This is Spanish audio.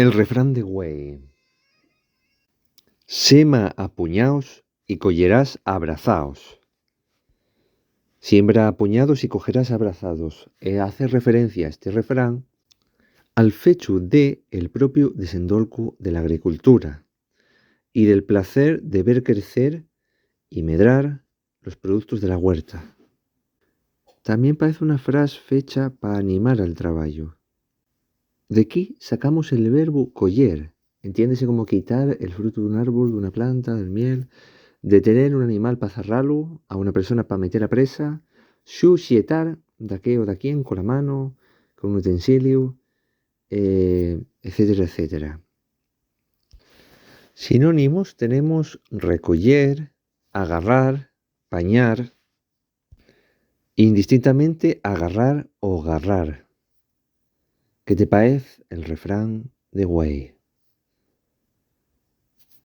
El refrán de güei. Sema a puñaos y collerás abrazaos. Siembra a puñados y cogerás abrazados. Hace referencia a este refrán al fechu de el propio desendolcu de la agricultura y del placer de ver crecer y medrar los productos de la huerta. También parece una frase fecha para animar al trabajo. De aquí sacamos el verbo coller. Entiéndese como quitar el fruto de un árbol, de una planta, del miel, detener un animal para cerrarlo, a una persona para meter a presa, xuxietar de aquí con la mano, con un utensilio, etcétera, etcétera. Sinónimos tenemos recoller, agarrar, pañar, indistintamente agarrar o garrar. ¿Qué te parece el refrán de güey?